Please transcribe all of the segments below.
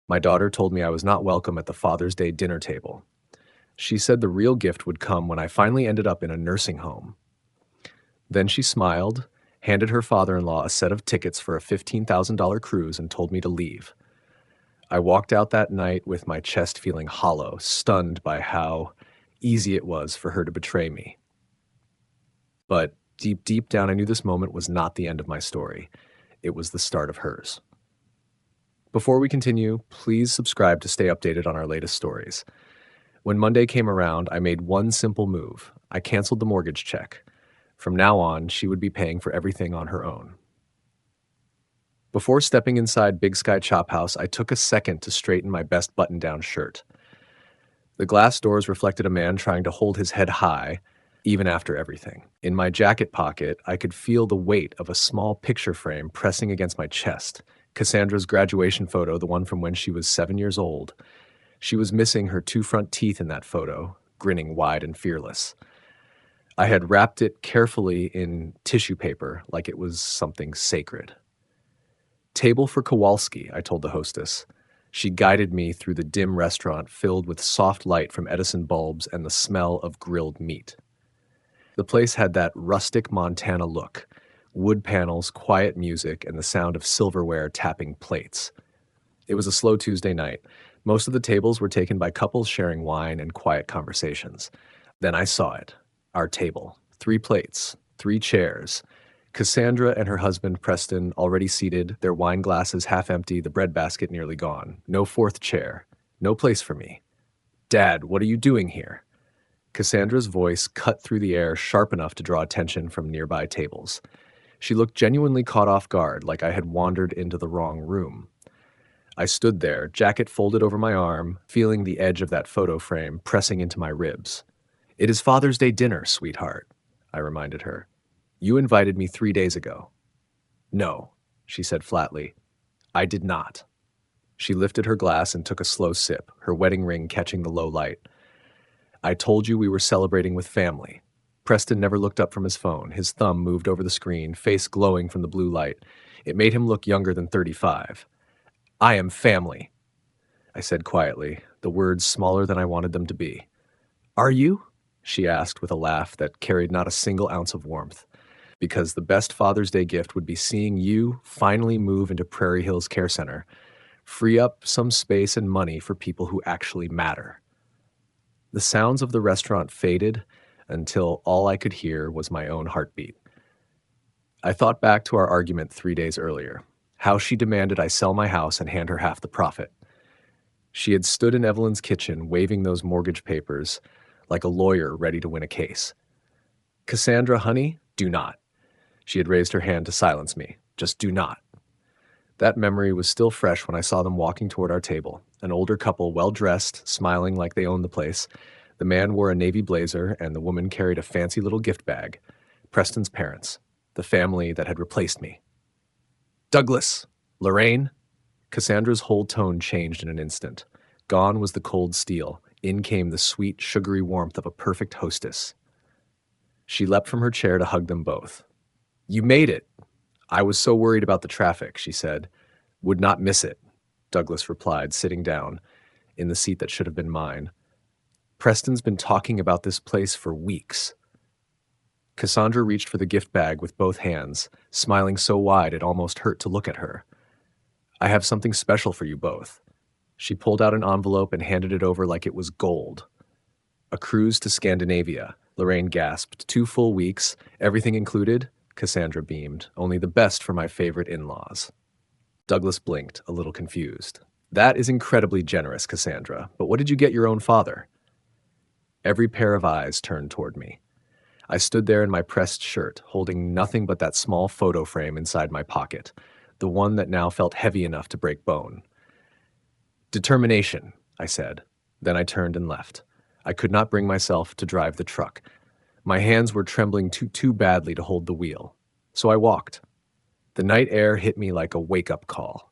My daughter told me I was not welcome at the Father's Day dinner table. She said the real gift would come when I finally ended up in a nursing home. Then she smiled, handed her father-in-law a set of tickets for a $15,000 cruise, and told me to leave. I walked out that night with my chest feeling hollow, stunned by how easy it was for her to betray me. But deep, deep down, I knew this moment was not the end of my story. It was the start of hers. Before we continue, please subscribe to stay updated on our latest stories. When Monday came around, I made one simple move. I canceled the mortgage check. From now on, she would be paying for everything on her own. Before stepping inside Big Sky Chop House, I took a second to straighten my best button-down shirt. The glass doors reflected a man trying to hold his head high, even after everything. In my jacket pocket, I could feel the weight of a small picture frame pressing against my chest. Cassandra's graduation photo, the one from when she was 7 years old. She was missing her 2 front teeth in that photo, grinning wide and fearless. I had wrapped it carefully in tissue paper like it was something sacred. "Table for Kowalski," I told the hostess. She guided me through the dim restaurant filled with soft light from Edison bulbs and the smell of grilled meat. The place had that rustic Montana look, wood panels, quiet music, and the sound of silverware tapping plates. It was a slow Tuesday night. Most of the tables were taken by couples sharing wine and quiet conversations. Then I saw it. Our table. 3 plates, 3 chairs. Cassandra and her husband, Preston, already seated, their wine glasses half empty, the breadbasket nearly gone. No 4th chair. No place for me. "Dad, what are you doing here?" Cassandra's voice cut through the air sharp enough to draw attention from nearby tables. She looked genuinely caught off guard, like I had wandered into the wrong room. I stood there, jacket folded over my arm, feeling the edge of that photo frame pressing into my ribs. "It is Father's Day dinner, sweetheart," I reminded her. "You invited me 3 days ago." "No," she said flatly. "I did not." She lifted her glass and took a slow sip, her wedding ring catching the low light. "I told you we were celebrating with family." Preston never looked up from his phone. His thumb moved over the screen, face glowing from the blue light. It made him look younger than 35. "I am family," I said quietly, the words smaller than I wanted them to be. "Are you?" she asked with a laugh that carried not a single ounce of warmth. "Because the best Father's Day gift would be seeing you finally move into Prairie Hills Care Center, free up some space and money for people who actually matter." The sounds of the restaurant faded until all I could hear was my own heartbeat. I thought back to our argument 3 days earlier, how she demanded I sell my house and hand her half the profit. She had stood in Evelyn's kitchen waving those mortgage papers like a lawyer ready to win a case. "Cassandra, honey, do not." She had raised her hand to silence me. "Just do not." That memory was still fresh when I saw them walking toward our table, an older couple, well-dressed, smiling like they owned the place. The man wore a navy blazer, and the woman carried a fancy little gift bag. Preston's parents, the family that had replaced me. "Douglas! Lorraine!" Cassandra's whole tone changed in an instant. Gone was the cold steel. In came the sweet, sugary warmth of a perfect hostess. She leapt from her chair to hug them both. "You made it!" "I was so worried about the traffic," she said. "Would not miss it," Douglas replied, sitting down in the seat that should have been mine. "Preston's been talking about this place for weeks." Cassandra reached for the gift bag with both hands, smiling so wide it almost hurt to look at her. "I have something special for you both." She pulled out an envelope and handed it over like it was gold. "A cruise to Scandinavia," Lorraine gasped. 2 full weeks, everything included? Cassandra beamed. "Only the best for my favorite in-laws." Douglas blinked, a little confused. "That is incredibly generous, Cassandra, but what did you get your own father?" Every pair of eyes turned toward me. I stood there in my pressed shirt, holding nothing but that small photo frame inside my pocket, the one that now felt heavy enough to break bone. "Determination," I said. Then I turned and left. I could not bring myself to drive the truck. My hands were trembling too badly to hold the wheel. So I walked. The night air hit me like a wake-up call.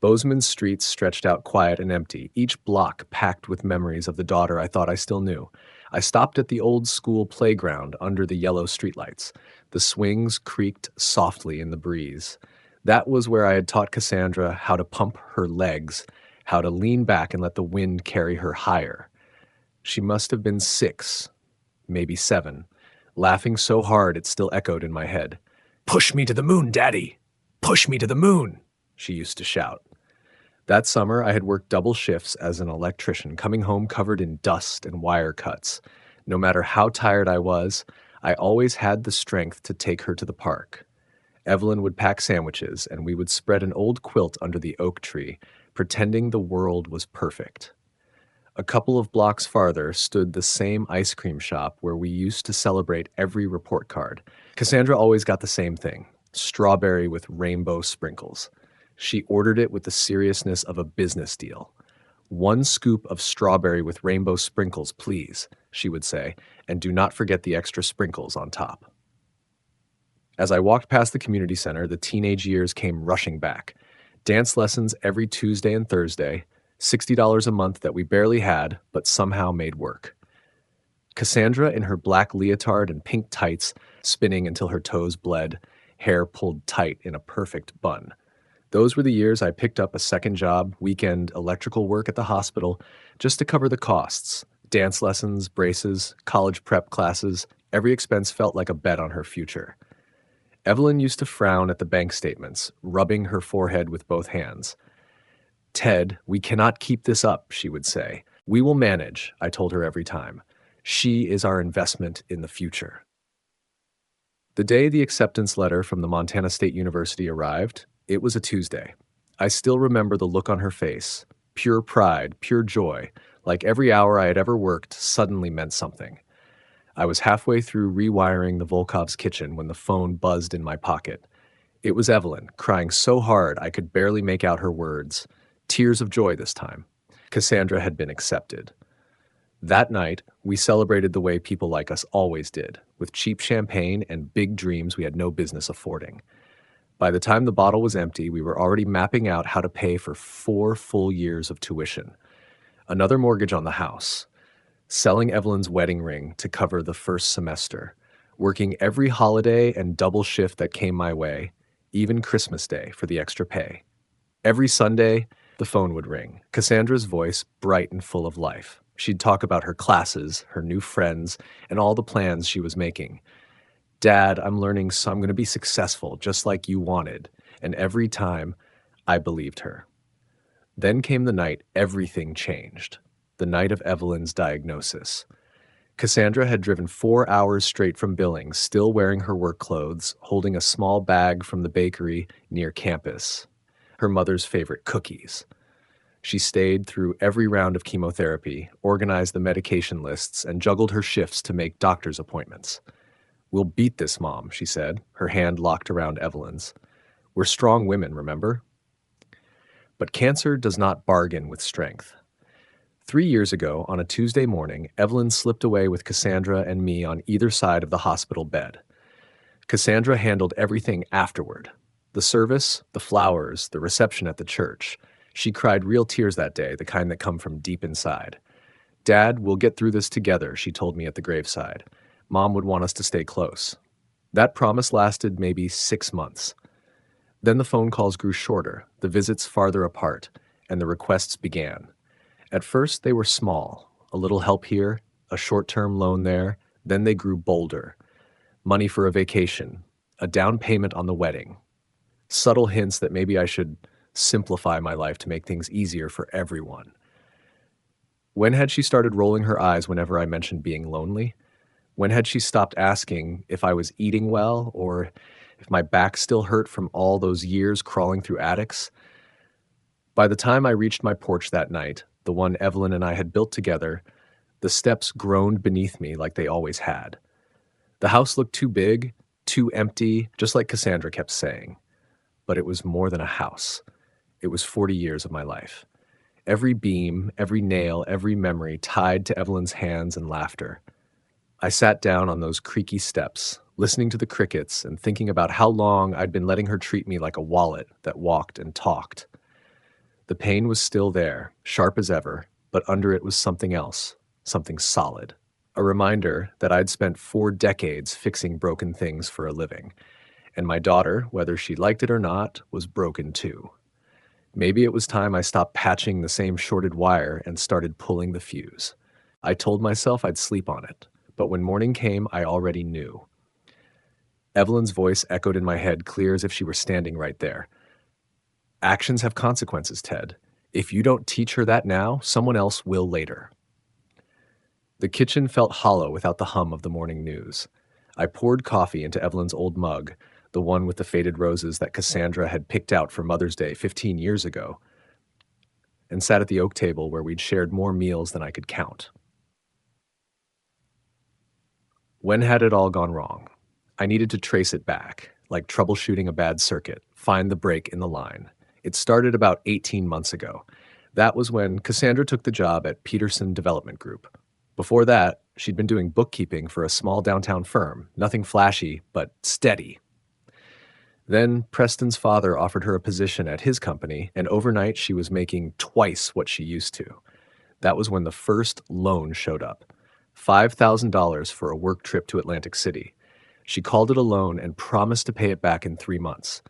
Bozeman's streets stretched out quiet and empty, each block packed with memories of the daughter I thought I still knew. I stopped at the old-school playground under the yellow streetlights. The swings creaked softly in the breeze. That was where I had taught Cassandra how to pump her legs how to lean back and let the wind carry her higher. She must have been 6, maybe 7, laughing so hard it still echoed in my head. "Push me to the moon, Daddy! Push me to the moon!" she used to shout. That summer, I had worked double shifts as an electrician, coming home covered in dust and wire cuts. No matter how tired I was, I always had the strength to take her to the park. Evelyn would pack sandwiches, and we would spread an old quilt under the oak tree, pretending the world was perfect. A couple of blocks farther stood the same ice cream shop where we used to celebrate every report card. Cassandra always got the same thing: strawberry with rainbow sprinkles. She ordered it with the seriousness of a business deal. "1 scoop of strawberry with rainbow sprinkles, please," she would say, "and do not forget the extra sprinkles on top." As I walked past the community center, the teenage years came rushing back. Dance lessons every Tuesday and Thursday, $60 a month that we barely had, but somehow made work. Cassandra in her black leotard and pink tights, spinning until her toes bled, hair pulled tight in a perfect bun. Those were the years I picked up a second job, weekend electrical work at the hospital, just to cover the costs. Dance lessons, braces, college prep classes, every expense felt like a bet on her future. Evelyn used to frown at the bank statements, rubbing her forehead with both hands. "Ted, we cannot keep this up," she would say. "We will manage," I told her every time. She is our investment in the future. The day the acceptance letter from the Montana State University arrived, it was a Tuesday. I still remember the look on her face. Pure pride, pure joy, like every hour I had ever worked suddenly meant something. I was halfway through rewiring the Volkov's kitchen when the phone buzzed in my pocket. It was Evelyn, crying so hard I could barely make out her words. Tears of joy this time. Cassandra had been accepted. That night, we celebrated the way people like us always did, with cheap champagne and big dreams we had no business affording. By the time the bottle was empty, we were already mapping out how to pay for 4 full years of tuition. Another mortgage on the house. Selling Evelyn's wedding ring to cover the first semester. Working every holiday and double shift that came my way, even Christmas Day for the extra pay. Every Sunday, the phone would ring, Cassandra's voice bright and full of life. She'd talk about her classes, her new friends, and all the plans she was making. "Dad, I'm learning, so I'm going to be successful, just like you wanted." And every time, I believed her. Then came the night everything changed. The night of Evelyn's diagnosis. Cassandra had driven 4 hours straight from Billings, still wearing her work clothes, holding a small bag from the bakery near campus. Her mother's favorite cookies. She stayed through every round of chemotherapy, organized the medication lists, and juggled her shifts to make doctor's appointments. "We'll beat this, Mom," she said, her hand locked around Evelyn's. "We're strong women, remember?" But cancer does not bargain with strength. 3 years ago, on a Tuesday morning, Evelyn slipped away with Cassandra and me on either side of the hospital bed. Cassandra handled everything afterward. The service, the flowers, the reception at the church. She cried real tears that day, the kind that come from deep inside. "Dad, we'll get through this together," she told me at the graveside. Mom would want us to stay close. That promise lasted maybe 6 months. Then the phone calls grew shorter, the visits farther apart, and the requests began. At first, they were small, a little help here, a short-term loan there, then they grew bolder. Money for a vacation, a down payment on the wedding. Subtle hints that maybe I should simplify my life to make things easier for everyone. When had she started rolling her eyes whenever I mentioned being lonely? When had she stopped asking if I was eating well or if my back still hurt from all those years crawling through attics? By the time I reached my porch that night, the one Evelyn and I had built together, the steps groaned beneath me like they always had. The house looked too big, too empty, just like Cassandra kept saying. But it was more than a house. It was 40 years of my life. Every beam, every nail, every memory tied to Evelyn's hands and laughter. I sat down on those creaky steps, listening to the crickets and thinking about how long I'd been letting her treat me like a wallet that walked and talked. The pain was still there, sharp as ever, but under it was something else, something solid. A reminder that I'd spent 4 decades fixing broken things for a living. And my daughter, whether she liked it or not, was broken too. Maybe it was time I stopped patching the same shorted wire and started pulling the fuse. I told myself I'd sleep on it, but when morning came, I already knew. Evelyn's voice echoed in my head, clear as if she were standing right there. Actions have consequences, Ted. If you don't teach her that now, someone else will later. The kitchen felt hollow without the hum of the morning news. I poured coffee into Evelyn's old mug, the one with the faded roses that Cassandra had picked out for Mother's Day 15 years ago, and sat at the oak table where we'd shared more meals than I could count. When had it all gone wrong? I needed to trace it back, like troubleshooting a bad circuit, find the break in the line. It started about 18 months ago. That was when Cassandra took the job at Peterson Development Group. Before that, she'd been doing bookkeeping for a small downtown firm, nothing flashy, but steady. Then Preston's father offered her a position at his company, and overnight she was making twice what she used to. That was when the first loan showed up. $5,000 for a work trip to Atlantic City. She called it a loan and promised to pay it back in 3 months.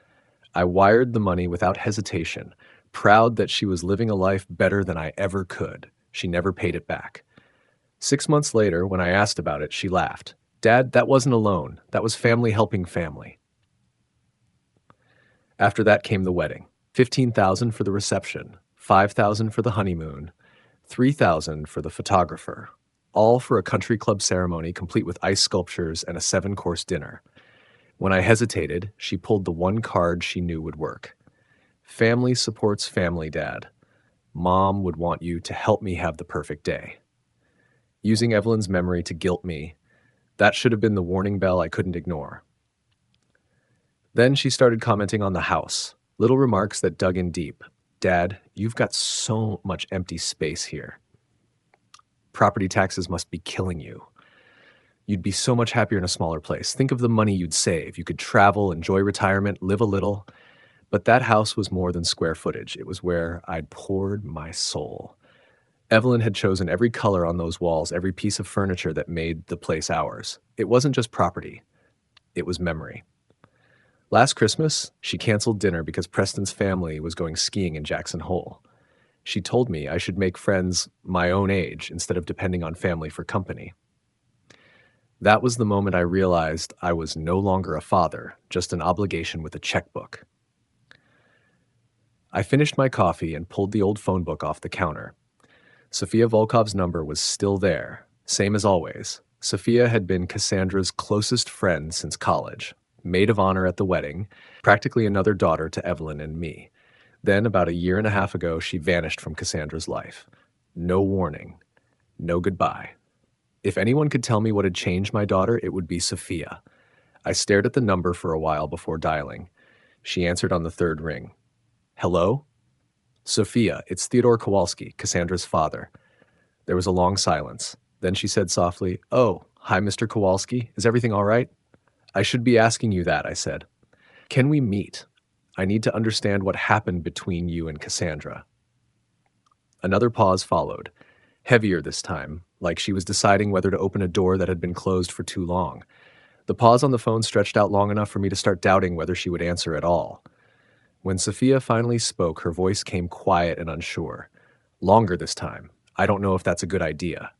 I wired the money without hesitation, proud that she was living a life better than I ever could. She never paid it back. 6 months later, when I asked about it, she laughed. Dad, that wasn't a loan. That was family helping family. After that came the wedding. $15,000 for the reception, $5,000 for the honeymoon, $3,000 for the photographer, all for a country club ceremony complete with ice sculptures and a 7-course dinner. When I hesitated, she pulled the one card she knew would work. Family supports family, Dad. Mom would want you to help me have the perfect day. Using Evelyn's memory to guilt me, that should have been the warning bell I couldn't ignore. Then she started commenting on the house, little remarks that dug in deep. Dad, you've got so much empty space here. Property taxes must be killing you. You'd be so much happier in a smaller place. Think of the money you'd save. You could travel, enjoy retirement, live a little. But that house was more than square footage. It was where I'd poured my soul. Evelyn had chosen every color on those walls, every piece of furniture that made the place ours. It wasn't just property. It was memory. Last Christmas, she canceled dinner because Preston's family was going skiing in Jackson Hole. She told me I should make friends my own age instead of depending on family for company. That was the moment I realized I was no longer a father, just an obligation with a checkbook. I finished my coffee and pulled the old phone book off the counter. Sophia Volkov's number was still there, same as always. Sophia had been Cassandra's closest friend since college, maid of honor at the wedding, practically another daughter to Evelyn and me. Then, about a year and a half ago, she vanished from Cassandra's life. No warning, no goodbye. If anyone could tell me what had changed my daughter, it would be Sophia. I stared at the number for a while before dialing. She answered on the third ring. Hello? Sophia, it's Theodore Kowalski, Cassandra's father. There was a long silence. Then she said softly, Oh, hi, Mr. Kowalski. Is everything all right? I should be asking you that, I said. Can we meet? I need to understand what happened between you and Cassandra. Another pause followed, heavier this time, like she was deciding whether to open a door that had been closed for too long. The pause on the phone stretched out long enough for me to start doubting whether she would answer at all. When Sophia finally spoke, her voice came quiet and unsure. Longer this time. I don't know if that's a good idea.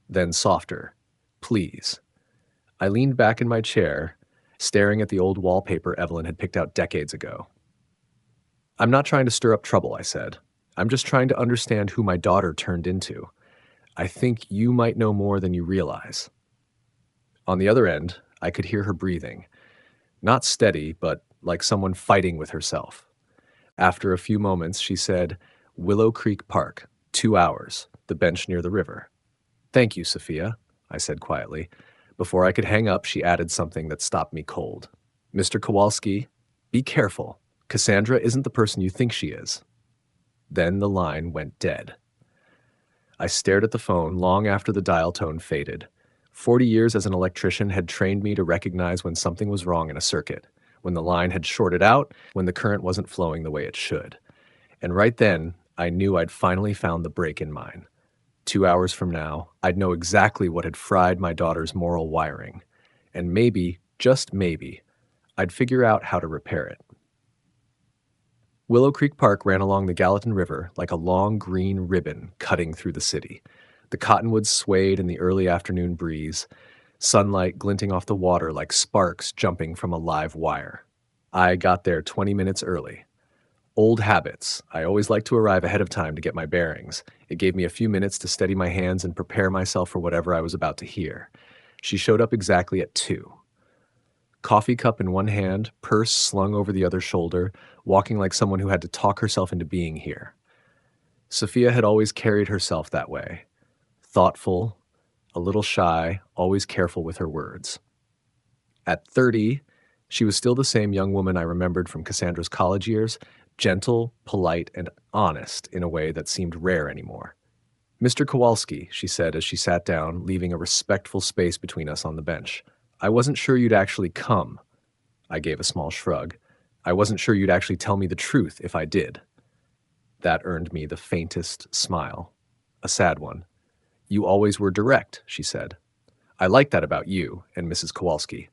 Then softer. Please. I leaned back in my chair, staring at the old wallpaper Evelyn had picked out decades ago. I'm not trying to stir up trouble, I said. I'm just trying to understand who my daughter turned into. I think you might know more than you realize. On the other end, I could hear her breathing. Not steady, but like someone fighting with herself. After a few moments, she said, Willow Creek Park, 2 hours, the bench near the river. Thank you, Sophia, I said quietly. Before I could hang up, she added something that stopped me cold. Mr. Kowalski, be careful. Cassandra isn't the person you think she is. Then the line went dead. I stared at the phone long after the dial tone faded. 40 years as an electrician had trained me to recognize when something was wrong in a circuit, when the line had shorted out, when the current wasn't flowing the way it should. And right then, I knew I'd finally found the break in mine. 2 hours from now, I'd know exactly what had fried my daughter's moral wiring. And maybe, just maybe, I'd figure out how to repair it. Willow Creek Park ran along the Gallatin River like a long green ribbon cutting through the city. The cottonwoods swayed in the early afternoon breeze, sunlight glinting off the water like sparks jumping from a live wire. I got there 20 minutes early. Old habits. I always like to arrive ahead of time to get my bearings. It gave me a few minutes to steady my hands and prepare myself for whatever I was about to hear. She showed up exactly at 2. Coffee cup in one hand, purse slung over the other shoulder, walking like someone who had to talk herself into being here. Sophia had always carried herself that way. Thoughtful, a little shy, always careful with her words. At 30, she was still the same young woman I remembered from Cassandra's college years, gentle, polite, and honest in a way that seemed rare anymore. "Mr. Kowalski," she said as she sat down, leaving a respectful space between us on the bench. "I wasn't sure you'd actually come." I gave a small shrug. "I wasn't sure you'd actually tell me the truth if I did." That earned me the faintest smile. A sad one. "You always were direct," she said. "I like that about you and Mrs. Kowalski."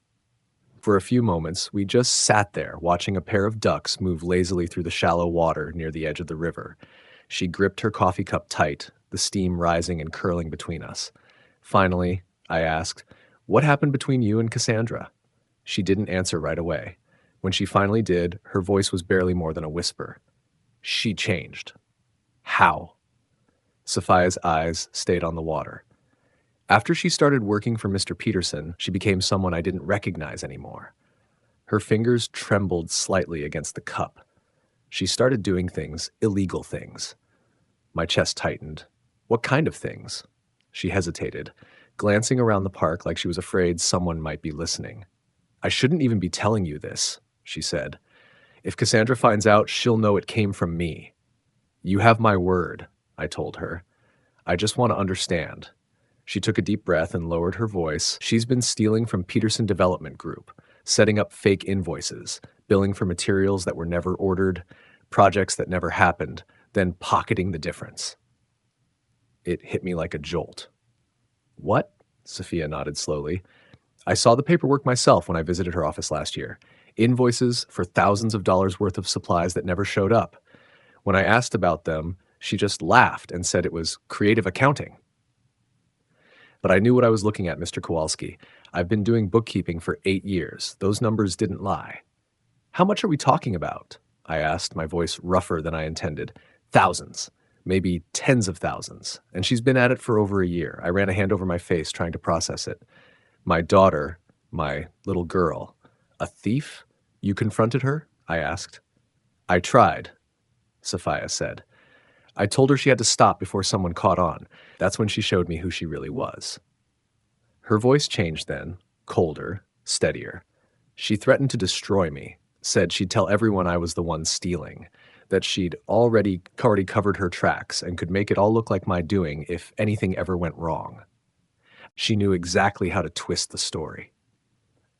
For a few moments, we just sat there watching a pair of ducks move lazily through the shallow water near the edge of the river. She gripped her coffee cup tight, the steam rising and curling between us. Finally, I asked, "What happened between you and Cassandra?" She didn't answer right away. When she finally did, her voice was barely more than a whisper. "She changed." "How?" Sophia's eyes stayed on the water. "After she started working for Mr. Peterson, she became someone I didn't recognize anymore." Her fingers trembled slightly against the cup. She started doing things, illegal things. My chest tightened. "What kind of things?" She hesitated, glancing around the park like she was afraid someone might be listening. "I shouldn't even be telling you this," she said. "If Cassandra finds out, she'll know it came from me." "You have my word," I told her. "I just want to understand." She took a deep breath and lowered her voice. "She's been stealing from Peterson Development Group, setting up fake invoices, billing for materials that were never ordered, projects that never happened, then pocketing the difference." It hit me like a jolt. "What?" Sophia nodded slowly. "I saw the paperwork myself when I visited her office last year. Invoices for thousands of dollars worth of supplies that never showed up. When I asked about them, she just laughed and said it was creative accounting." But I knew what I was looking at, Mr. Kowalski. I've been doing bookkeeping for 8 years. Those numbers didn't lie. "How much are we talking about?" I asked, my voice rougher than I intended. "Thousands. Maybe tens of thousands. And she's been at it for over a year." I ran a hand over my face, trying to process it. "My daughter, my little girl. A thief? You confronted her?" I asked. "I tried," Sophia said. "I told her she had to stop before someone caught on. That's when she showed me who she really was." Her voice changed then, colder, steadier. "She threatened to destroy me, said she'd tell everyone I was the one stealing, that she'd already covered her tracks and could make it all look like my doing if anything ever went wrong. She knew exactly how to twist the story."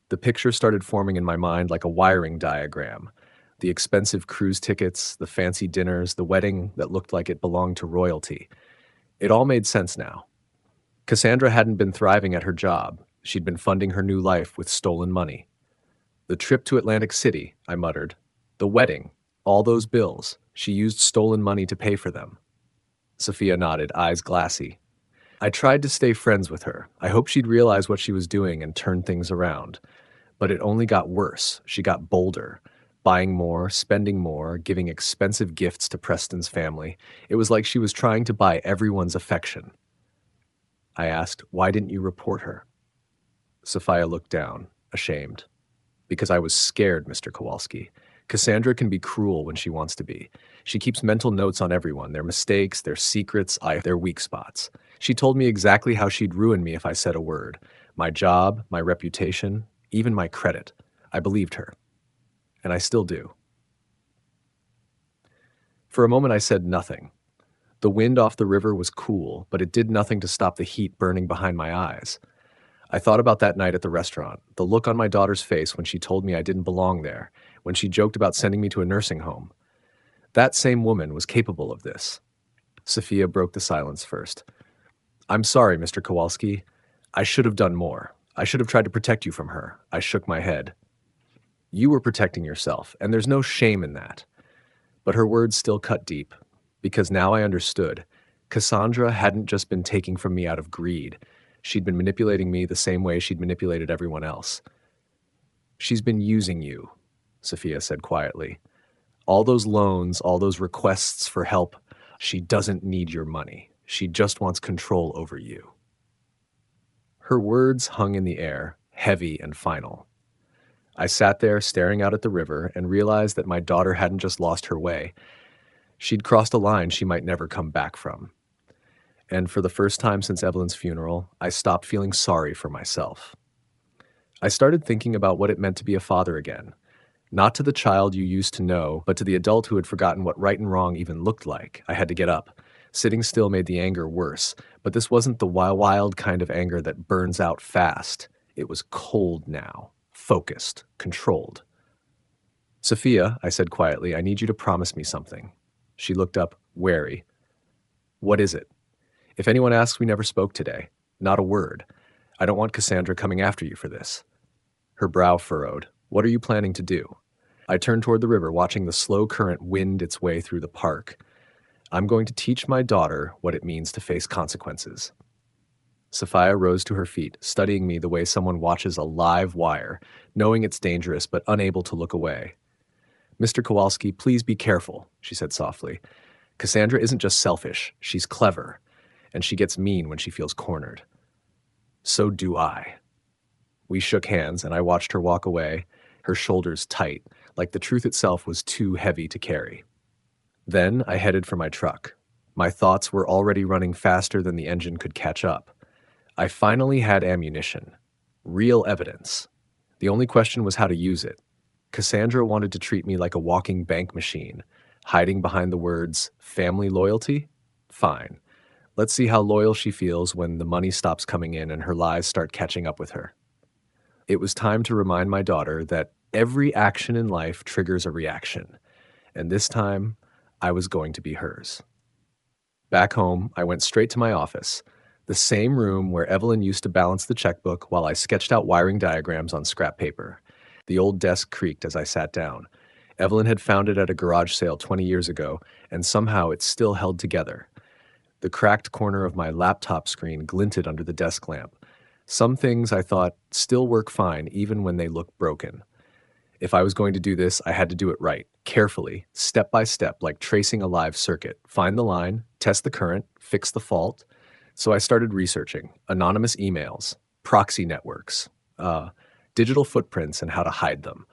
The picture started forming in my mind like a wiring diagram. The expensive cruise tickets, the fancy dinners, the wedding that looked like it belonged to royalty. It all made sense now. Cassandra hadn't been thriving at her job. She'd been funding her new life with stolen money. "The trip to Atlantic City," I muttered. "The wedding. All those bills. She used stolen money to pay for them." Sophia nodded, eyes glassy. "I tried to stay friends with her. I hoped she'd realize what she was doing and turn things around. But it only got worse. She got bolder. Buying more, spending more, giving expensive gifts to Preston's family. It was like she was trying to buy everyone's affection." I asked, "Why didn't you report her?" Sophia looked down, ashamed. "Because I was scared, Mr. Kowalski. Cassandra can be cruel when she wants to be. She keeps mental notes on everyone, their mistakes, their secrets, their weak spots. She told me exactly how she'd ruin me if I said a word. My job, my reputation, even my credit. I believed her. And I still do." For a moment I said nothing. The wind off the river was cool, but it did nothing to stop the heat burning behind my eyes. I thought about that night at the restaurant, the look on my daughter's face when she told me I didn't belong there, when she joked about sending me to a nursing home. That same woman was capable of this. Sophia broke the silence first. "I'm sorry, Mr. Kowalski. I should have done more. I should have tried to protect you from her." I shook my head. "You were protecting yourself, and there's no shame in that. But her words still cut deep, because now I understood. Cassandra hadn't just been taking from me out of greed. She'd been manipulating me the same way she'd manipulated everyone else. "She's been using you," Sophia said quietly. "All those loans, all those requests for help, she doesn't need your money. She just wants control over you." Her words hung in the air, heavy and final. I sat there staring out at the river and realized that my daughter hadn't just lost her way. She'd crossed a line she might never come back from. And for the first time since Evelyn's funeral, I stopped feeling sorry for myself. I started thinking about what it meant to be a father again. Not to the child you used to know, but to the adult who had forgotten what right and wrong even looked like. I had to get up. Sitting still made the anger worse, but this wasn't the wild kind of anger that burns out fast. It was cold now, focused, controlled. "Sophia," I said quietly, "I need you to promise me something." She looked up, wary. "What is it?" "If anyone asks, we never spoke today. Not a word. I don't want Cassandra coming after you for this." Her brow furrowed. "What are you planning to do?" I turned toward the river, watching the slow current wind its way through the park. "I'm going to teach my daughter what it means to face consequences." Sophia rose to her feet, studying me the way someone watches a live wire, knowing it's dangerous but unable to look away. "Mr. Kowalski, please be careful," she said softly. "Cassandra isn't just selfish, she's clever, and she gets mean when she feels cornered." "So do I." We shook hands, and I watched her walk away, her shoulders tight, like the truth itself was too heavy to carry. Then I headed for my truck. My thoughts were already running faster than the engine could catch up. I finally had ammunition. Real evidence. The only question was how to use it. Cassandra wanted to treat me like a walking bank machine, hiding behind the words, "family loyalty"? Fine. Let's see how loyal she feels when the money stops coming in and her lies start catching up with her. It was time to remind my daughter that every action in life triggers a reaction, and this time, I was going to be hers. Back home, I went straight to my office, the same room where Evelyn used to balance the checkbook while I sketched out wiring diagrams on scrap paper. The old desk creaked as I sat down. Evelyn had found it at a garage sale 20 years ago, and somehow it still held together. The cracked corner of my laptop screen glinted under the desk lamp. Some things, I thought, still work fine even when they look broken. If I was going to do this, I had to do it right, carefully, step by step, like tracing a live circuit. Find the line, test the current, fix the fault. So I started researching anonymous emails, proxy networks, digital footprints, and how to hide them.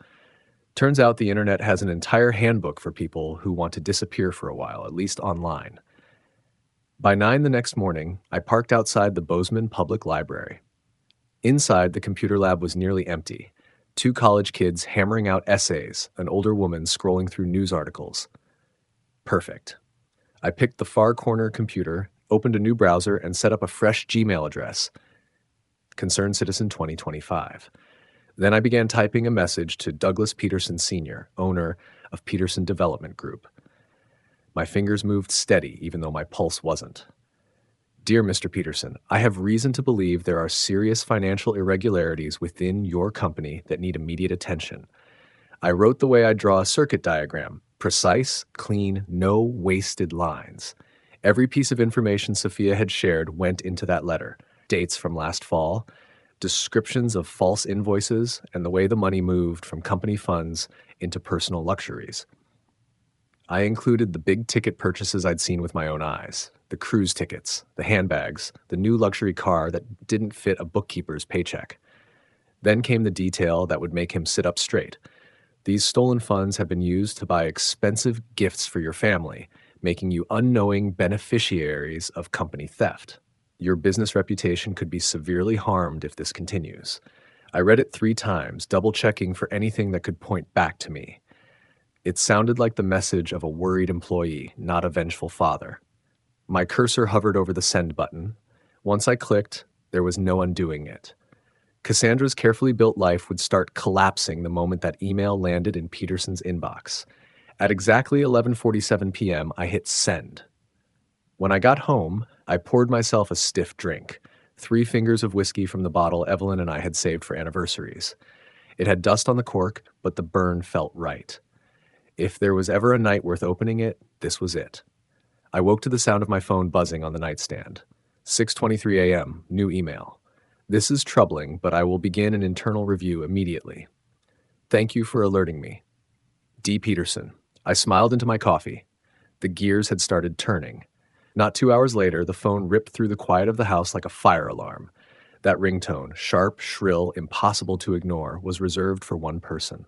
Turns out the internet has an entire handbook for people who want to disappear for a while, at least online. By 9 the next morning, I parked outside the Bozeman Public Library. Inside, the computer lab was nearly empty. 2 college kids hammering out essays, an older woman scrolling through news articles. Perfect. I picked the far corner computer, opened a new browser, and set up a fresh Gmail address, Concerned Citizen 2025. Then I began typing a message to Douglas Peterson Sr., owner of Peterson Development Group. My fingers moved steady, even though my pulse wasn't. "Dear Mr. Peterson, I have reason to believe there are serious financial irregularities within your company that need immediate attention. I wrote the way I draw a circuit diagram, precise, clean, no wasted lines. Every piece of information Sophia had shared went into that letter. Dates from last fall, descriptions of false invoices, and the way the money moved from company funds into personal luxuries. I included the big ticket purchases I'd seen with my own eyes, the cruise tickets, the handbags, the new luxury car that didn't fit a bookkeeper's paycheck. Then came the detail that would make him sit up straight. These stolen funds have been used to buy expensive gifts for your family, making you unknowing beneficiaries of company theft. Your business reputation could be severely harmed if this continues. I read it 3 times, double-checking for anything that could point back to me. It sounded like the message of a worried employee, not a vengeful father. My cursor hovered over the send button. Once I clicked, there was no undoing it. Cassandra's carefully built life would start collapsing the moment that email landed in Peterson's inbox. At exactly 11:47 p.m., I hit send. When I got home, I poured myself a stiff drink, 3 fingers of whiskey from the bottle Evelyn and I had saved for anniversaries. It had dust on the cork, but the burn felt right. If there was ever a night worth opening it, this was it. I woke to the sound of my phone buzzing on the nightstand. 6:23 a.m., new email. This is troubling, but I will begin an internal review immediately. Thank you for alerting me. D. Peterson. I smiled into my coffee. The gears had started turning. Not 2 hours later, the phone ripped through the quiet of the house like a fire alarm. That ringtone, sharp, shrill, impossible to ignore, was reserved for one person.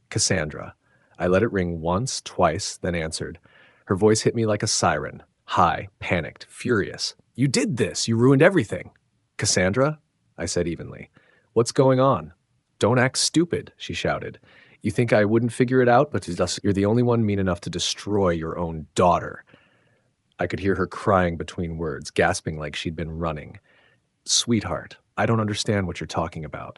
Cassandra. I let it ring once, twice, then answered. Her voice hit me like a siren. High, panicked, furious. You did this! You ruined everything! Cassandra? I said evenly. What's going on? Don't act stupid, she shouted. You think I wouldn't figure it out, but you're the only one mean enough to destroy your own daughter. I could hear her crying between words, gasping like she'd been running. Sweetheart, I don't understand what you're talking about.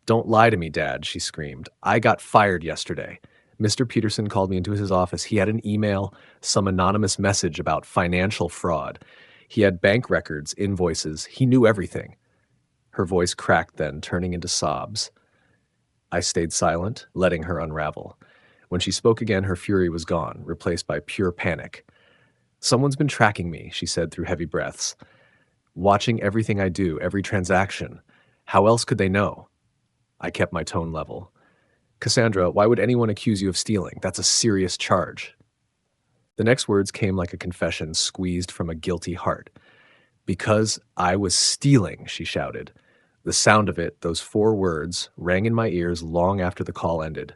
Don't lie to me, Dad, she screamed. I got fired yesterday. Mr. Peterson called me into his office. He had an email, some anonymous message about financial fraud. He had bank records, invoices. He knew everything. Her voice cracked then, turning into sobs. I stayed silent, letting her unravel. When she spoke again, her fury was gone, replaced by pure panic. Someone's been tracking me, she said through heavy breaths. Watching everything I do, every transaction. How else could they know? I kept my tone level. Cassandra, why would anyone accuse you of stealing? That's a serious charge. The next words came like a confession squeezed from a guilty heart. Because I was stealing, she shouted. The sound of it, those 4 words, rang in my ears long after the call ended.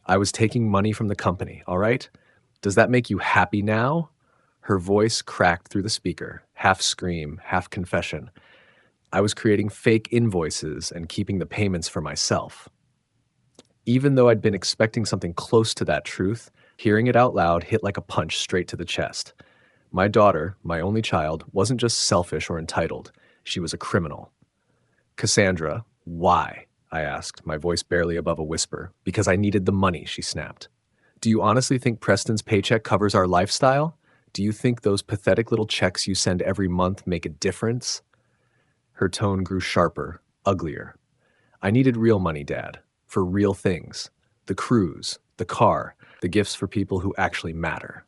I was taking money from the company, all right? Does that make you happy now? Her voice cracked through the speaker, half scream, half confession. I was creating fake invoices and keeping the payments for myself. Even though I'd been expecting something close to that truth, hearing it out loud hit like a punch straight to the chest. My daughter, my only child, wasn't just selfish or entitled. She was a criminal. Cassandra, why? I asked, my voice barely above a whisper. Because I needed the money, she snapped. Do you honestly think Preston's paycheck covers our lifestyle? Do you think those pathetic little checks you send every month make a difference? Her tone grew sharper, uglier. I needed real money, Dad, for real things. The cruise, the car, the gifts for people who actually matter.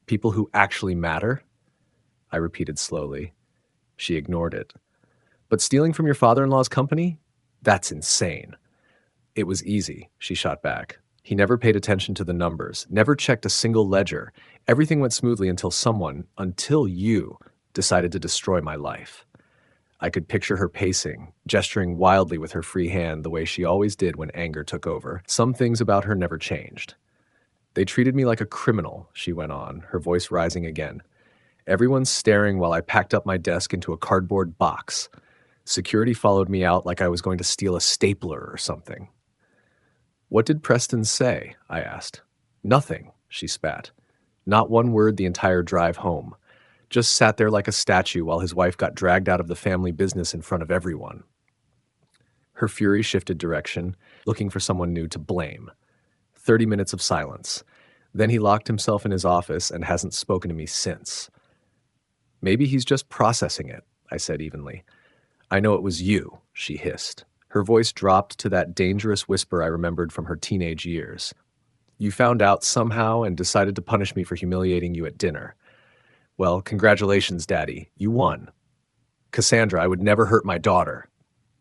People who actually matter? I repeated slowly. She ignored it. But stealing from your father-in-law's company? That's insane. It was easy, she shot back. He never paid attention to the numbers, never checked a single ledger. Everything went smoothly until you, decided to destroy my life. I could picture her pacing, gesturing wildly with her free hand the way she always did when anger took over. Some things about her never changed. They treated me like a criminal, she went on, her voice rising again. Everyone's staring while I packed up my desk into a cardboard box. Security followed me out like I was going to steal a stapler or something. What did Preston say? I asked. Nothing, she spat. Not one word the entire drive home. Just sat there like a statue while his wife got dragged out of the family business in front of everyone. Her fury shifted direction, looking for someone new to blame. 30 minutes of silence. Then he locked himself in his office and hasn't spoken to me since. Maybe he's just processing it, I said evenly. I know it was you, she hissed. Her voice dropped to that dangerous whisper I remembered from her teenage years. You found out somehow and decided to punish me for humiliating you at dinner. Well, congratulations, Daddy. You won. Cassandra, I would never hurt my daughter.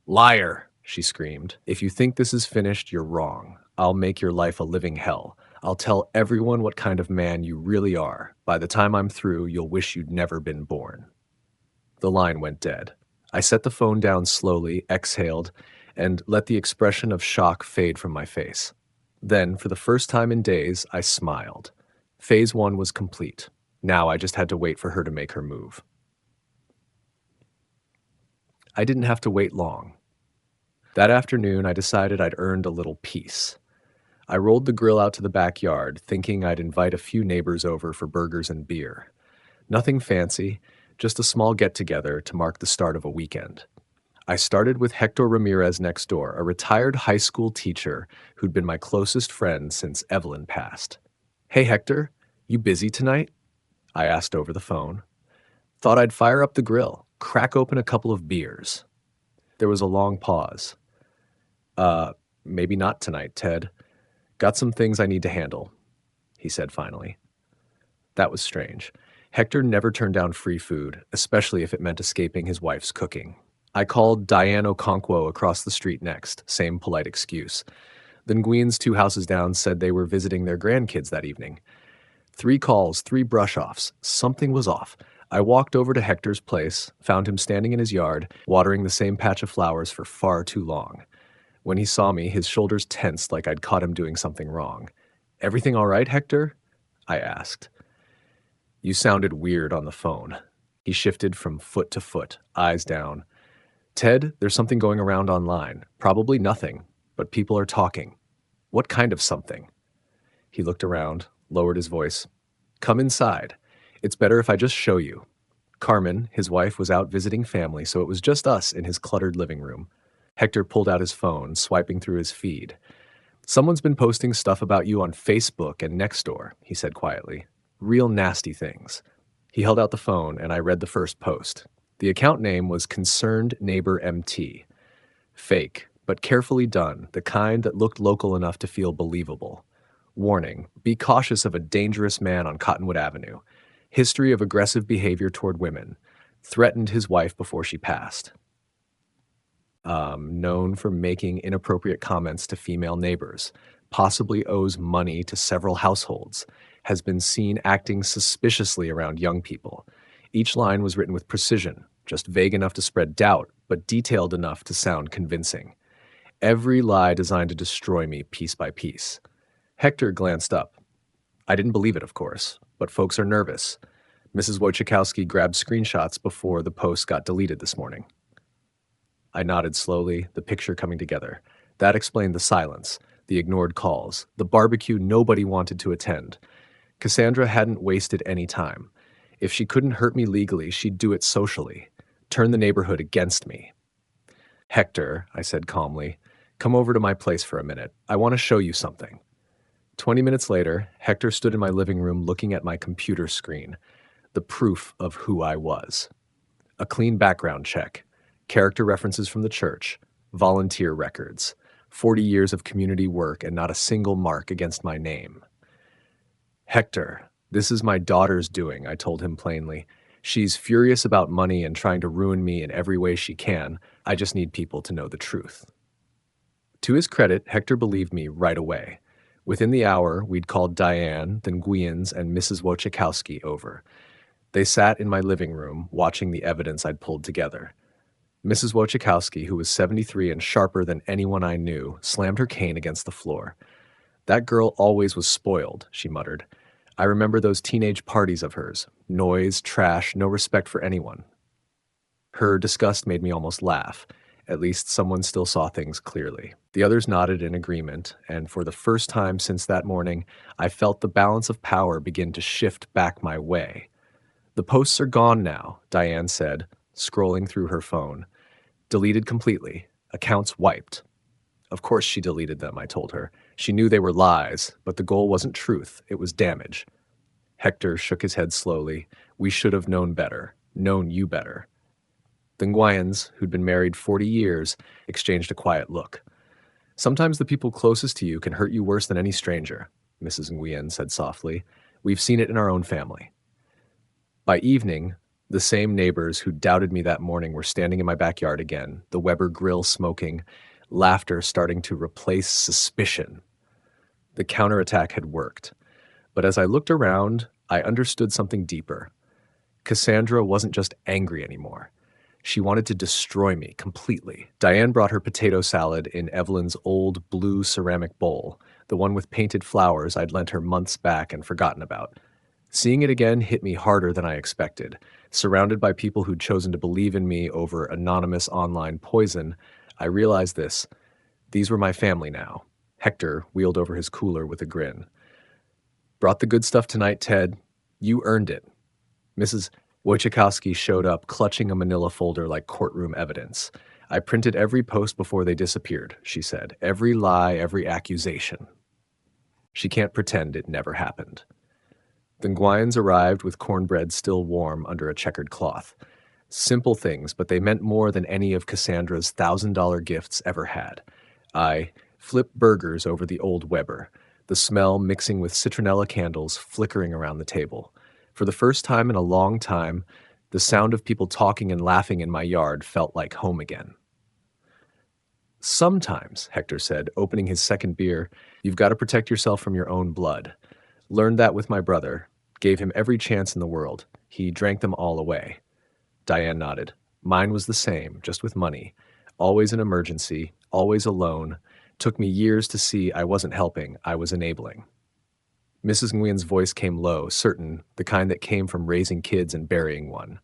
Liar, she screamed. If you think this is finished, you're wrong. I'll make your life a living hell. I'll tell everyone what kind of man you really are. By the time I'm through, you'll wish you'd never been born. The line went dead. I set the phone down slowly, exhaled, and let the expression of shock fade from my face. Then, for the first time in days, I smiled. Phase 1 was complete. Now I just had to wait for her to make her move. I didn't have to wait long. That afternoon, I decided I'd earned a little peace. I rolled the grill out to the backyard, thinking I'd invite a few neighbors over for burgers and beer. Nothing fancy, just a small get-together to mark the start of a weekend. I started with Hector Ramirez next door, a retired high school teacher who'd been my closest friend since Evelyn passed. Hey, Hector, you busy tonight? I asked over the phone. Thought I'd fire up the grill, crack open a couple of beers. There was a long pause. Maybe not tonight, Ted. Got some things I need to handle, he said finally. That was strange. Hector never turned down free food, especially if it meant escaping his wife's cooking. I called Diane Okonkwo across the street next, same polite excuse. The Nguyen's 2 houses down said they were visiting their grandkids that evening. 3 calls, 3 brush-offs. Something was off. I walked over to Hector's place, found him standing in his yard, watering the same patch of flowers for far too long. When he saw me, his shoulders tensed like I'd caught him doing something wrong. "Everything all right, Hector?" I asked. "You sounded weird on the phone." He shifted from foot to foot, eyes down. "Ted, there's something going around online. Probably nothing, but people are talking." "What kind of something?" He looked around, lowered his voice. "Come inside. It's better if I just show you." Carmen, his wife, was out visiting family, so it was just us in his cluttered living room. Hector pulled out his phone, swiping through his feed. "Someone's been posting stuff about you on Facebook and Nextdoor," he said quietly. "Real nasty things." He held out the phone, and I read the first post. The account name was Concerned Neighbor MT. Fake, but carefully done, the kind that looked local enough to feel believable. Warning, be cautious of a dangerous man on Cottonwood Avenue. History of aggressive behavior toward women. Threatened his wife before she passed. Known for making inappropriate comments to female neighbors. Possibly owes money to several households. Has been seen acting suspiciously around young people. Each line was written with precision, just vague enough to spread doubt, but detailed enough to sound convincing. Every lie designed to destroy me piece by piece. Hector glanced up. I didn't believe it, of course, but folks are nervous. Mrs. Wojciechowski grabbed screenshots before the post got deleted this morning. I nodded slowly, the picture coming together. That explained the silence, the ignored calls, the barbecue nobody wanted to attend. Cassandra hadn't wasted any time. If she couldn't hurt me legally, she'd do it socially, turn the neighborhood against me. "Hector," I said calmly, "come over to my place for a minute. I want to show you something." 20 minutes later, Hector stood in my living room looking at my computer screen, the proof of who I was. A clean background check, character references from the church, volunteer records, 40 years of community work and not a single mark against my name. "Hector, this is my daughter's doing," I told him plainly. "She's furious about money and trying to ruin me in every way she can. I just need people to know the truth." To his credit, Hector believed me right away. Within the hour, we'd called Diane, the Nguyens, and Mrs. Wojciechowski over. They sat in my living room, watching the evidence I'd pulled together. Mrs. Wojciechowski, who was 73 and sharper than anyone I knew, slammed her cane against the floor. "That girl always was spoiled," she muttered. "I remember those teenage parties of hers. Noise, trash, no respect for anyone." Her disgust made me almost laugh. At least someone still saw things clearly. The others nodded in agreement, and for the first time since that morning, I felt the balance of power begin to shift back my way. "The posts are gone now," Diane said, scrolling through her phone. "Deleted completely. Accounts wiped." Of course she deleted them, I told her. She knew they were lies, but the goal wasn't truth, it was damage. Hector shook his head slowly. "We should have known better, known you better." The Nguyens, who'd been married 40 years, exchanged a quiet look. "Sometimes the people closest to you can hurt you worse than any stranger," Mrs. Nguyen said softly. "We've seen it in our own family." By evening, the same neighbors who doubted me that morning were standing in my backyard again, the Weber grill smoking, laughter starting to replace suspicion. The counterattack had worked. But as I looked around, I understood something deeper. Cassandra wasn't just angry anymore. She wanted to destroy me completely. Diane brought her potato salad in Evelyn's old blue ceramic bowl, the one with painted flowers I'd lent her months back and forgotten about. Seeing it again hit me harder than I expected. Surrounded by people who'd chosen to believe in me over anonymous online poison, I realized this. These were my family now. Hector wheeled over his cooler with a grin. "Brought the good stuff tonight, Ted. You earned it." Mrs. Wojciechowski showed up, clutching a manila folder like courtroom evidence. "I printed every post before they disappeared," she said. "Every lie, every accusation." She can't pretend it never happened. The Nguyen's arrived with cornbread still warm under a checkered cloth. Simple things, but they meant more than any of Cassandra's $1,000 gifts ever had. I flipped burgers over the old Weber. the smell mixing with citronella candles flickering around the table. For the first time in a long time, the sound of people talking and laughing in my yard felt like home again. Sometimes, Hector said, opening his second beer, you've got to protect yourself from your own blood. Learned that with my brother. Gave him every chance in the world. He drank them all away. Diane nodded. Mine was the same, just with money. Always an emergency, always alone. Took me years to see I wasn't helping, I was enabling. Mrs. Nguyen's voice came low, certain, the kind that came from raising kids and burying one.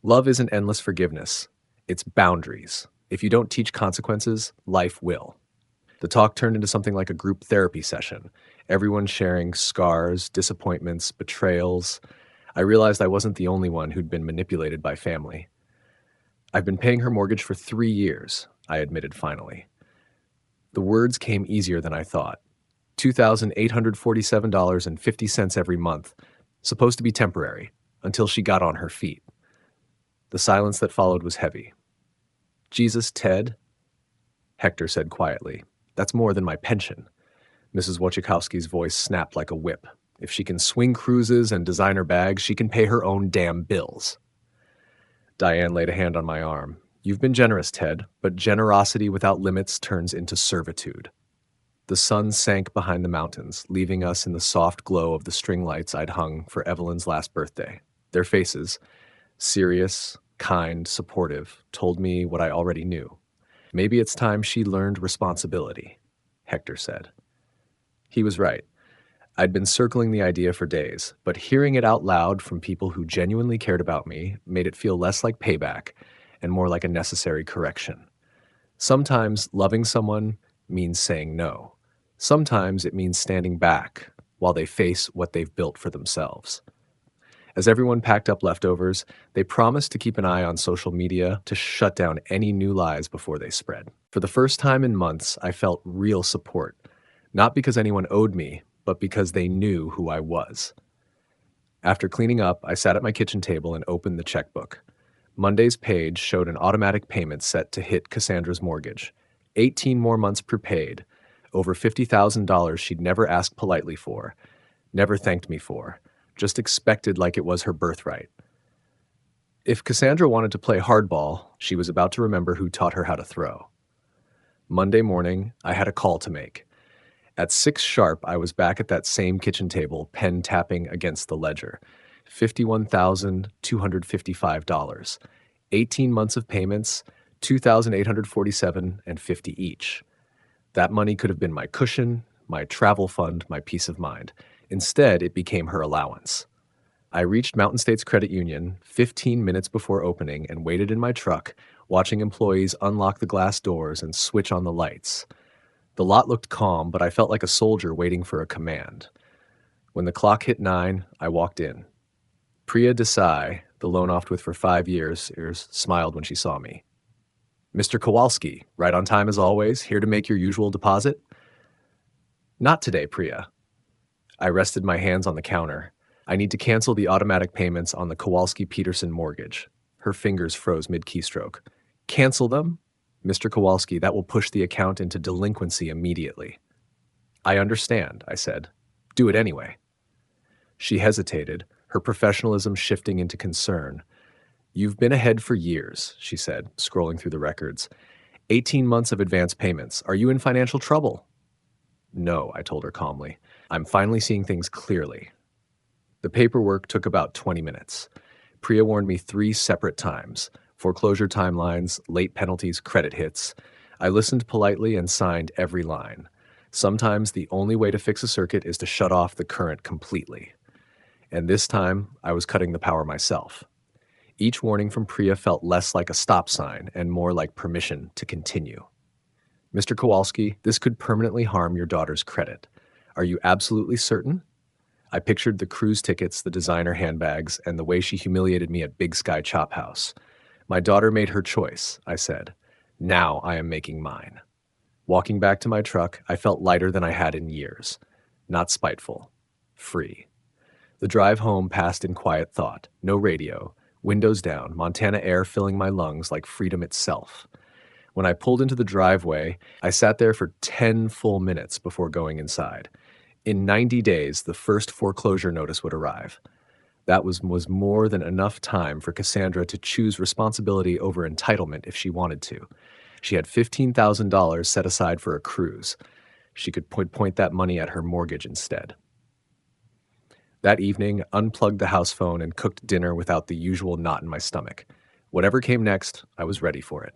Love isn't endless forgiveness. It's boundaries. If you don't teach consequences, life will. The talk turned into something like a group therapy session, everyone sharing scars, disappointments, betrayals. I realized I wasn't the only one who'd been manipulated by family. I've been paying her mortgage for 3 years, I admitted finally. The words came easier than I thought. $2,847.50 every month, supposed to be temporary, until she got on her feet. The silence that followed was heavy. Jesus, Ted, Hector said quietly. That's more than my pension. Mrs. Wojciechowski's voice snapped like a whip. If she can swing cruises and designer bags, she can pay her own damn bills. Diane laid a hand on my arm. You've been generous, Ted, but generosity without limits turns into servitude. The sun sank behind the mountains, leaving us in the soft glow of the string lights I'd hung for Evelyn's last birthday. Their faces, serious, kind, supportive, told me what I already knew. Maybe it's time she learned responsibility, Hector said. He was right. I'd been circling the idea for days, but hearing it out loud from people who genuinely cared about me made it feel less like payback and more like a necessary correction. Sometimes loving someone means saying no. Sometimes it means standing back while they face what they've built for themselves. As everyone packed up leftovers, they promised to keep an eye on social media to shut down any new lies before they spread. For the first time in months, I felt real support, not because anyone owed me, but because they knew who I was. After cleaning up, I sat at my kitchen table and opened the checkbook. Monday's page showed an automatic payment set to hit Cassandra's mortgage. 18 more months prepaid, over $50,000 she'd never asked politely for, never thanked me for, just expected like it was her birthright. If Cassandra wanted to play hardball, she was about to remember who taught her how to throw. Monday morning, I had a call to make. At 6 sharp, I was back at that same kitchen table, pen tapping against the ledger. $51,255. 18 months of payments, $2,847.50 each. That money could have been my cushion, my travel fund, my peace of mind. Instead, it became her allowance. I reached Mountain States Credit Union 15 minutes before opening and waited in my truck, watching employees unlock the glass doors and switch on the lights. The lot looked calm, but I felt like a soldier waiting for a command. When the clock hit 9, I walked in. Priya Desai, the loan offed with for 5 years, smiled when she saw me. Mr. Kowalski, right on time as always, here to make your usual deposit? Not today, Priya. I rested my hands on the counter. I need to cancel the automatic payments on the Kowalski-Peterson mortgage. Her fingers froze mid-keystroke. Cancel them? Mr. Kowalski, that will push the account into delinquency immediately. I understand, I said. Do it anyway. She hesitated, her professionalism shifting into concern. You've been ahead for years, she said, scrolling through the records. 18 months of advance payments. Are you in financial trouble? No, I told her calmly. I'm finally seeing things clearly. The paperwork took about 20 minutes. Priya warned me 3 separate times. Foreclosure timelines, late penalties, credit hits. I listened politely and signed every line. Sometimes the only way to fix a circuit is to shut off the current completely. And this time, I was cutting the power myself. Each warning from Priya felt less like a stop sign and more like permission to continue. Mr. Kowalski, this could permanently harm your daughter's credit. Are you absolutely certain? I pictured the cruise tickets, the designer handbags, and the way she humiliated me at Big Sky Chop House. My daughter made her choice, I said. Now I am making mine. Walking back to my truck, I felt lighter than I had in years. Not spiteful. Free. The drive home passed in quiet thought. No radio. Windows down, Montana air filling my lungs like freedom itself. When I pulled into the driveway, I sat there for 10 full minutes before going inside. In 90 days, the first foreclosure notice would arrive. That was more than enough time for Cassandra to choose responsibility over entitlement if she wanted to. She had $15,000 set aside for a cruise. She could point that money at her mortgage instead. That evening, unplugged the house phone and cooked dinner without the usual knot in my stomach. Whatever came next, I was ready for it.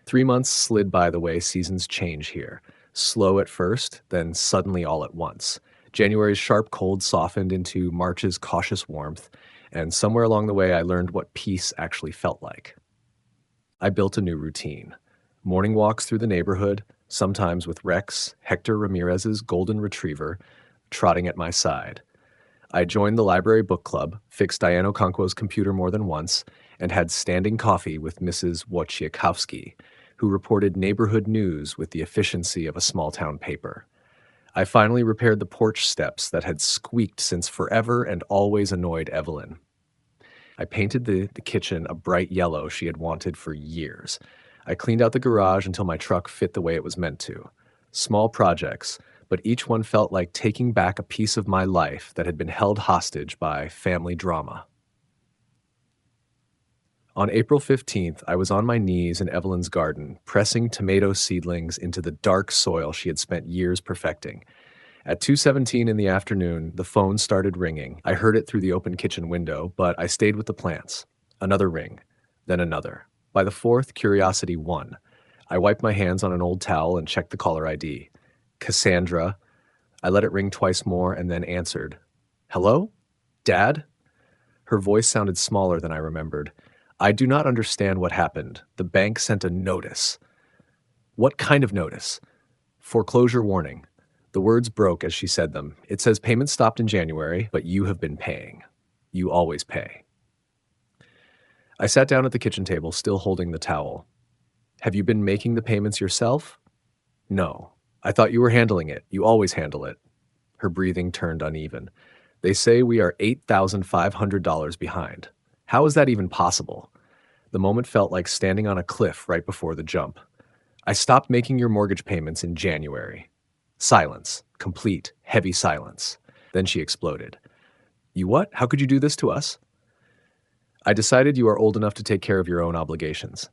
3 months slid by the way seasons change here. Slow at first, then suddenly all at once. January's sharp cold softened into March's cautious warmth, and somewhere along the way I learned what peace actually felt like. I built a new routine. Morning walks through the neighborhood, sometimes with Rex, Hector Ramirez's golden retriever, trotting at my side. I joined the library book club, fixed Diane Okonkwo's computer more than once, and had standing coffee with Mrs. Wojciechowski, who reported neighborhood news with the efficiency of a small-town paper. I finally repaired the porch steps that had squeaked since forever and always annoyed Evelyn. I painted the kitchen a bright yellow she had wanted for years. I cleaned out the garage until my truck fit the way it was meant to. Small projects, but each one felt like taking back a piece of my life that had been held hostage by family drama. On April 15th, I was on my knees in Evelyn's garden, pressing tomato seedlings into the dark soil she had spent years perfecting. At 2:17 in the afternoon, the phone started ringing. I heard it through the open kitchen window, but I stayed with the plants. Another ring, then another. By the fourth, curiosity won. I wiped my hands on an old towel and checked the caller ID. Cassandra. I let it ring twice more and then answered. Hello? Dad? Her voice sounded smaller than I remembered. I do not understand what happened. The bank sent a notice. What kind of notice? Foreclosure warning. The words broke as she said them. It says payment stopped in January, but you have been paying. You always pay. I sat down at the kitchen table, still holding the towel. Have you been making the payments yourself? No. I thought you were handling it. You always handle it. Her breathing turned uneven. They say we are $8,500 behind. How is that even possible? The moment felt like standing on a cliff right before the jump. I stopped making your mortgage payments in January. Silence. Complete, heavy silence. Then she exploded. You what? How could you do this to us? I decided you are old enough to take care of your own obligations.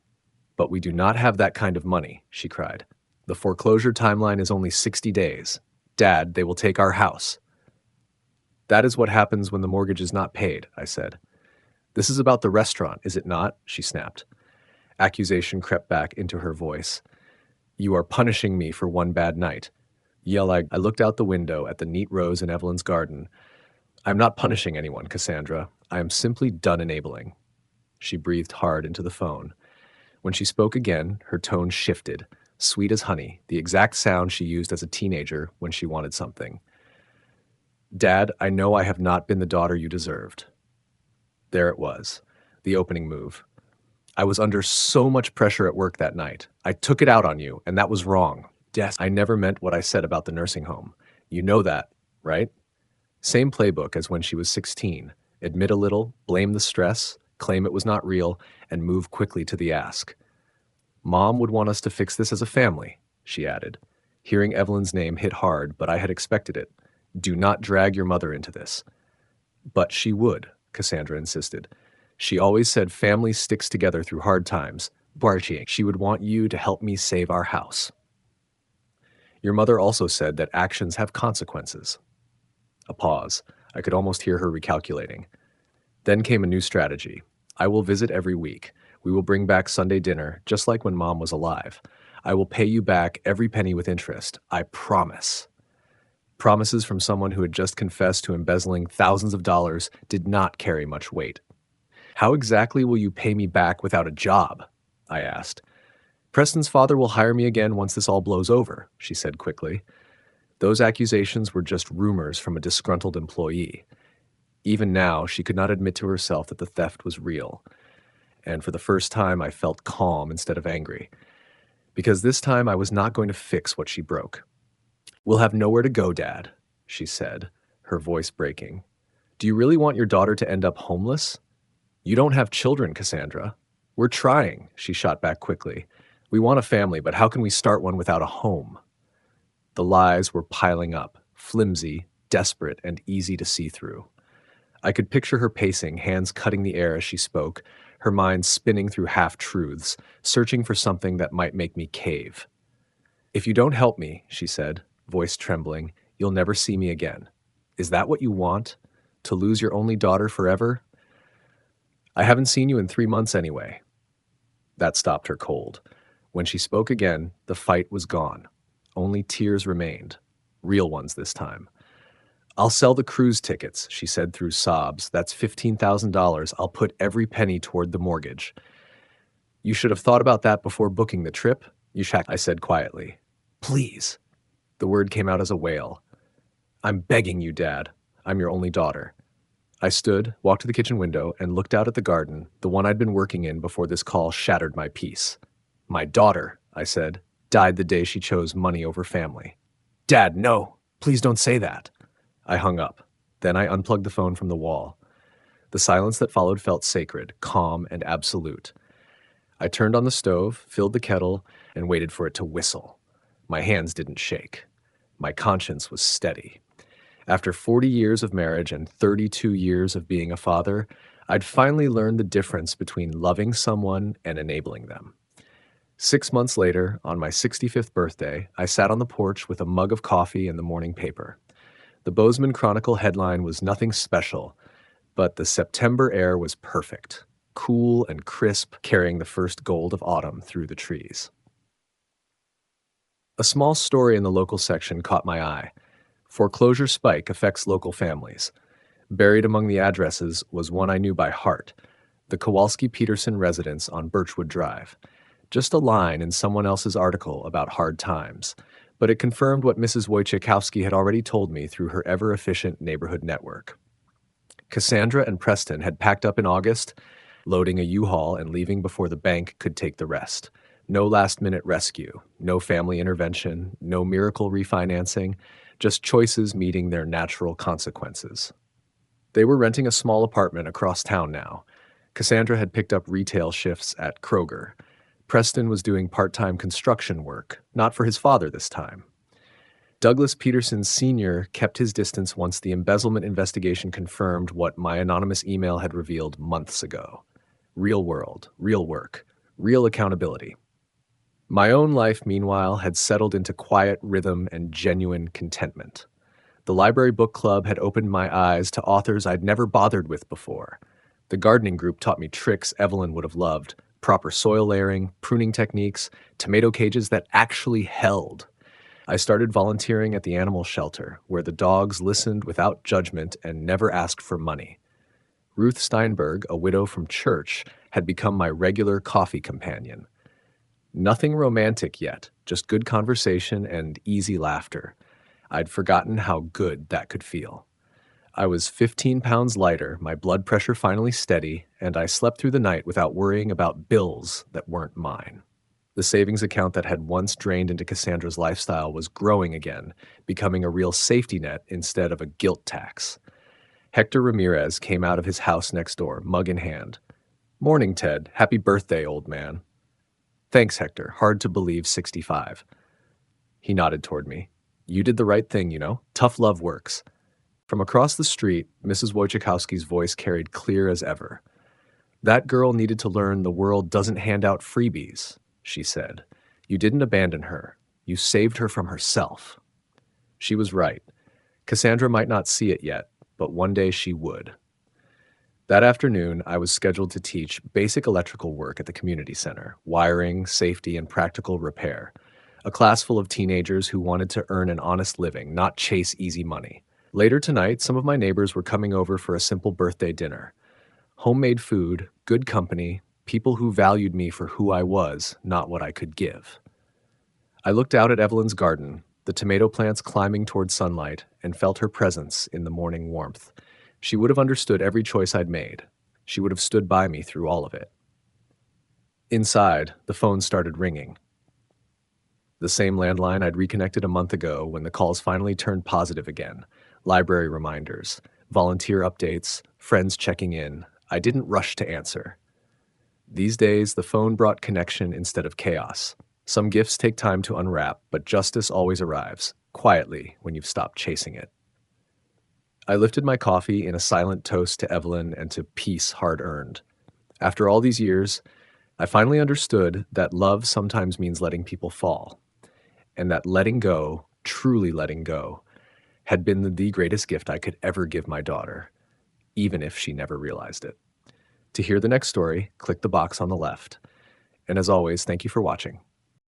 But we do not have that kind of money, she cried. The foreclosure timeline is only 60 days. Dad, they will take our house. That is what happens when the mortgage is not paid, I said. This is about the restaurant, is it not? She snapped. Accusation crept back into her voice. You are punishing me for one bad night. I looked out the window at the neat rows in Evelyn's garden. I'm not punishing anyone, Cassandra. I am simply done enabling. She breathed hard into the phone. When she spoke again, her tone shifted, sweet as honey, the exact sound she used as a teenager when she wanted something. Dad, I know I have not been the daughter you deserved. There it was, the opening move. I was under so much pressure at work that night. I took it out on you, and that was wrong. Yes, I never meant what I said about the nursing home. You know that, right? Same playbook as when she was 16. Admit a little, blame the stress, claim it was not real, and move quickly to the ask. Mom would want us to fix this as a family, she added. Hearing Evelyn's name hit hard, but I had expected it. Do not drag your mother into this. But she would, Cassandra insisted. She always said family sticks together through hard times. She would want you to help me save our house. Your mother also said that actions have consequences. A pause. I could almost hear her recalculating. Then came a new strategy. I will visit every week. We will bring back Sunday dinner, just like when Mom was alive. I will pay you back every penny with interest. I promise. Promises from someone who had just confessed to embezzling thousands of dollars did not carry much weight. How exactly will you pay me back without a job? I asked. Preston's father will hire me again once this all blows over, she said quickly. Those accusations were just rumors from a disgruntled employee. Even now, she could not admit to herself that the theft was real. And for the first time, I felt calm instead of angry. Because this time, I was not going to fix what she broke. We'll have nowhere to go, Dad, she said, her voice breaking. Do you really want your daughter to end up homeless? You don't have children, Cassandra. We're trying, she shot back quickly. We want a family, but how can we start one without a home? The lies were piling up, flimsy, desperate, and easy to see through. I could picture her pacing, hands cutting the air as she spoke, her mind spinning through half-truths, searching for something that might make me cave. "If you don't help me," she said, voice trembling, "you'll never see me again. Is that what you want? To lose your only daughter forever?" "I haven't seen you in 3 months anyway." That stopped her cold. When she spoke again, the fight was gone. Only tears remained. Real ones this time. "I'll sell the cruise tickets," she said through sobs. "That's $15,000. I'll put every penny toward the mortgage." "You should have thought about that before booking the trip," I said quietly. "Please." The word came out as a wail. "I'm begging you, Dad. I'm your only daughter." I stood, walked to the kitchen window, and looked out at the garden, the one I'd been working in before this call shattered my peace. "My daughter," I said, "died the day she chose money over family." "Dad, no! Please don't say that." I hung up. Then I unplugged the phone from the wall. The silence that followed felt sacred, calm, and absolute. I turned on the stove, filled the kettle, and waited for it to whistle. My hands didn't shake. My conscience was steady. After 40 years of marriage and 32 years of being a father, I'd finally learned the difference between loving someone and enabling them. 6 months later, on my 65th birthday, I sat on the porch with a mug of coffee and the morning paper. The Bozeman Chronicle headline was nothing special, but the September air was perfect, cool and crisp, carrying the first gold of autumn through the trees. A small story in the local section caught my eye. Foreclosure spike affects local families. Buried among the addresses was one I knew by heart, the Kowalski-Peterson residence on Birchwood Drive. Just a line in someone else's article about hard times, but it confirmed what Mrs. Wojciechowski had already told me through her ever-efficient neighborhood network. Cassandra and Preston had packed up in August, loading a U-Haul and leaving before the bank could take the rest. No last-minute rescue, no family intervention, no miracle refinancing, just choices meeting their natural consequences. They were renting a small apartment across town now. Cassandra had picked up retail shifts at Kroger. Preston was doing part-time construction work, not for his father this time. Douglas Peterson Sr. kept his distance once the embezzlement investigation confirmed what my anonymous email had revealed months ago. Real world, real work, real accountability. My own life, meanwhile, had settled into quiet rhythm and genuine contentment. The library book club had opened my eyes to authors I'd never bothered with before. The gardening group taught me tricks Evelyn would have loved: proper soil layering, pruning techniques, tomato cages that actually held. I started volunteering at the animal shelter, where the dogs listened without judgment and never asked for money. Ruth Steinberg, a widow from church, had become my regular coffee companion. Nothing romantic yet, just good conversation and easy laughter. I'd forgotten how good that could feel. I was 15 pounds lighter, my blood pressure finally steady, and I slept through the night without worrying about bills that weren't mine. The savings account that had once drained into Cassandra's lifestyle was growing again, becoming a real safety net instead of a guilt tax. Hector Ramirez came out of his house next door, mug in hand. "Morning, Ted. Happy birthday, old man." "Thanks, Hector. Hard to believe 65. He nodded toward me. "You did the right thing, you know. Tough love works." From across the street, Mrs. Wojciechowski's voice carried clear as ever. "That girl needed to learn the world doesn't hand out freebies," she said. "You didn't abandon her. You saved her from herself." She was right. Cassandra might not see it yet, but one day she would. That afternoon, I was scheduled to teach basic electrical work at the community center, wiring, safety, and practical repair. A class full of teenagers who wanted to earn an honest living, not chase easy money. Later tonight, some of my neighbors were coming over for a simple birthday dinner. Homemade food, good company, people who valued me for who I was, not what I could give. I looked out at Evelyn's garden, the tomato plants climbing toward sunlight, and felt her presence in the morning warmth. She would have understood every choice I'd made. She would have stood by me through all of it. Inside, the phone started ringing. The same landline I'd reconnected a month ago when the calls finally turned positive again. Library reminders, volunteer updates, friends checking in. I didn't rush to answer. These days, the phone brought connection instead of chaos. Some gifts take time to unwrap, but justice always arrives. quietly when you've stopped chasing it. I lifted my coffee in a silent toast to Evelyn and to peace hard earned. After all these years, I finally understood that love sometimes means letting people fall, and that letting go, truly letting go, had been the greatest gift I could ever give my daughter, even if she never realized it. To hear the next story, click the box on the left. And as always, thank you for watching.